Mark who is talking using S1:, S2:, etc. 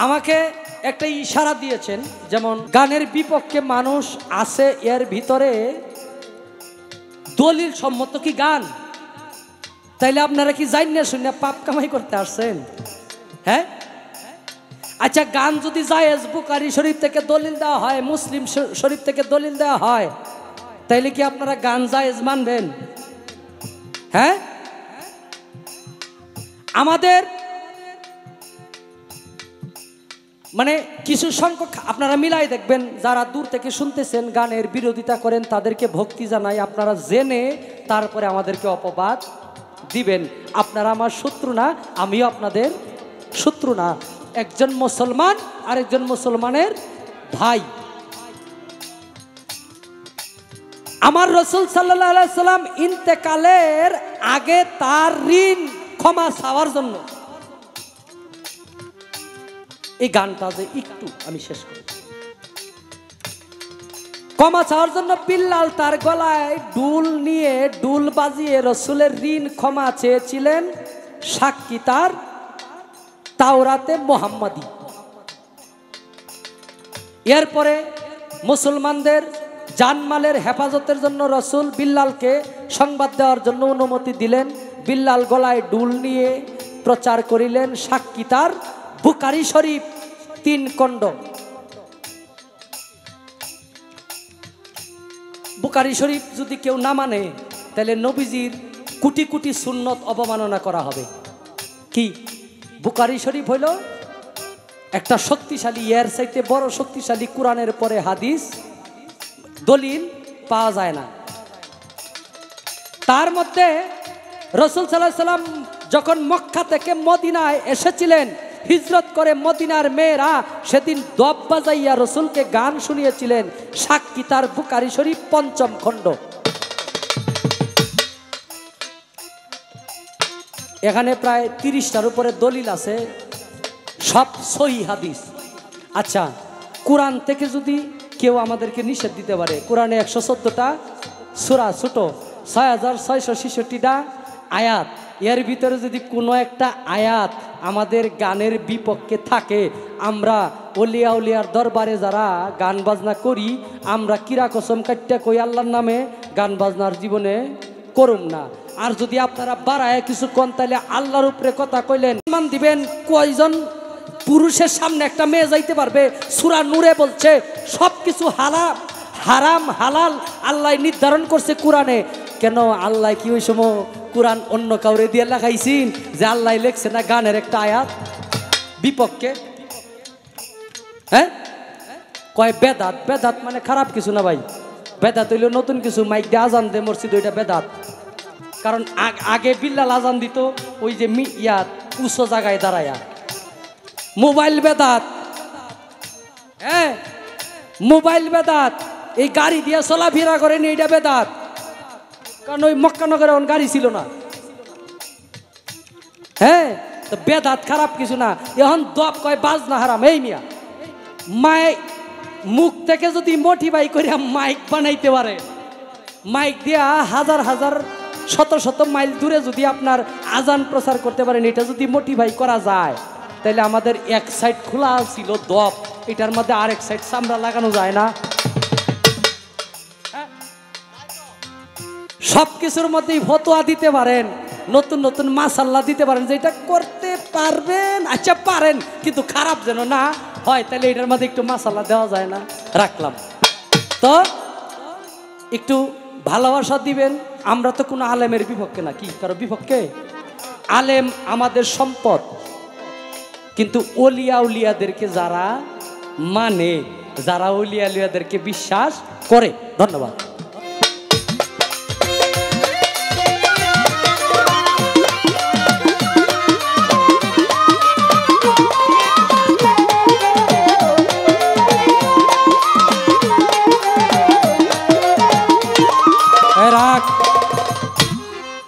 S1: আমাকে একটা ইশারা দিয়েছেন, যেমন গানের বিপক্ষে মানুষ আছে, এর ভিতরে দলিল সম্মত কি গান? তাইলে আপনারা কি জানেন শুনে পাপ কামাই করতে আসছেন? হ্যাঁ, আচ্ছা, গান যদি জায়েজ বুখারী শরীফ থেকে দলিল দেওয়া হয়, মুসলিম শরীফ থেকে দলিল দেওয়া হয়, তাইলে কি আপনারা গান জায়েজ মানবেন? হ্যাঁ, আমাদের মানে কিছু সংখ্যক আপনারা মিলাই দেখবেন, যারা দূর থেকে শুনতেছেন গানের বিরোধিতা করেন, তাদেরকে ভক্তি জানাই, আপনারা জেনে তারপরে আমাদেরকে অপবাদ দিবেন। আপনারা আমার শত্রু না, আমিও আপনাদের শত্রু না। একজন মুসলমান আর একজন মুসলমানের ভাই। আমার রাসূল সাল্লাল্লাহু আলাইহি সাল্লাম ইন্তেকালের আগে তার ঋণ ক্ষমা চাওয়ার জন্য এই গানটা যে একটু আমি শেষ করি, ক্ষমা চাওয়ার জন্য বিল্লাল তার গলায় ডুল নিয়ে ডুল বাজিয়ে রাসূলের ঋণ ক্ষমা চেয়েছিলেন, সাক্ষী তার তাওরাতে মুহাম্মাদি। এরপরে মুসলমানদের জানমালের হেফাজতের জন্য রাসূল বিল্লালকে সংবাদ দেওয়ার জন্য অনুমতি দিলেন। বিল্লাল গলায় ডুল নিয়ে প্রচার করিলেন, সাক্ষী তার বুখারী শরীফ 3 খণ্ড। বুখারী শরীফ যদি কেউ না মানে, তাহলে নবীজির কোটি কোটি সুন্নত অবমাননা করা হবে। কি? বুখারী শরীফ হইল একটা শক্তিশালী, এর চাইতে বড় শক্তিশালী কোরআনের পরে হাদিস দলিল পাওয়া যায় না। তার মধ্যে রাসূল সাল্লাল্লাহু আলাইহি সাল্লাম যখন মক্কা থেকে মদিনায় এসেছিলেন, হিজরত করে মদিনার মেয়েরা সেদিন দব বাজাইয়া রাসূলকে গান শুনিয়েছিলেন, সাক্ষী তার বুখারী শরীফ 5ম খণ্ড। এখানে প্রায় 30টার উপরে দলিল আছে, সব সহিহ হাদিস। আচ্ছা, কোরআন থেকে যদি কেউ আমাদেরকে নিষেধ দিতে পারে, কোরআনে 114টা সূরা, ছোট 6666টা আয়াত, এর ভিতরে যদি কোনো একটা আয়াত আমাদের গানের বিপক্ষে থাকে, আমরা ওলিয়া উলিয়ার দরবারে যারা গান বাজনা করি, আমরা কিরা কসম কাটটা কই আল্লাহর নামে গান বাজনার জীবনে করুম না। আর যদি আপনারা বাড়ায় কিছু কোন, তাহলে আল্লাহর উপরে কথা কইলেন মান দিবেন। কয়জন পুরুষের সামনে একটা মেয়ে যাইতে পারবে? সূরা নূরে বলছে সব কিছু হারাম হারাম হালাল আল্লাহ নির্ধারণ করছে কোরআনে। কেন আল্লাহ কি ওই সময় কোরআন অন্য কাউরে দিয়ে লাগাইছেন যে আল্লাহ লেখছে না গানের একটা আয়াত বিপক্ষে? হ্যাঁ, কয় বেদাত। বেদাত মানে খারাপ কিছু না ভাই, বেদাত হইল নতুন কিছু। মাইক দিয়ে আজান দে মসজিদ, ওইটা বেদাত। কারণ আগে বিল্লাল আজান দিত ওই যে ইয়াত উঁচু জায়গায় দাঁড়ায়া। মোবাইল বেদাত, হ্যাঁ মোবাইল বেদাত। এই গাড়ি দিয়ে চলাফেরা করেন, এইটা বেদাত। কারণ ওই মক্কানগরে গাড়ি ছিল না। হ্যাঁ, তো বেদাত খারাপ কিছু না। এখন দপ কয় বাজনা হারাম। এই মিয়া, মাইক মুখ থেকে যদি মোটিভাই করে মাইক বানাইতে পারে, মাইক দিয়া হাজার হাজার শত শত মাইল দূরে যদি আপনার আজান প্রচার করতে পারেন, এটা যদি মোটিভাই করা যায়, তাহলে আমাদের এক সাইড খোলা ছিল দপ, এটার মধ্যে আরেক সাইড চামড়া লাগানো যায় না? সবকিছুর মধ্যেই ফতোয়া দিতে পারেন, নতুন নতুন মাসাল্লা দিতে পারেন, যে এটা করতে পারবেন। আচ্ছা পারেন, কিন্তু খারাপ যেন না হয়, তাহলে এটার মধ্যে একটু মাসাল্লা দেওয়া যায় না? রাখলাম তো, একটু ভালোবাসা দিবেন। আমরা তো কোনো আলেমের বিপক্ষে না। কি কারো বিপক্ষে? আলেম আমাদের সম্পদ, কিন্তু ওলিয়া উলিয়াদেরকে যারা মানে, যারা ওলিয়া উলিয়াদেরকে বিশ্বাস করে। ধন্যবাদ।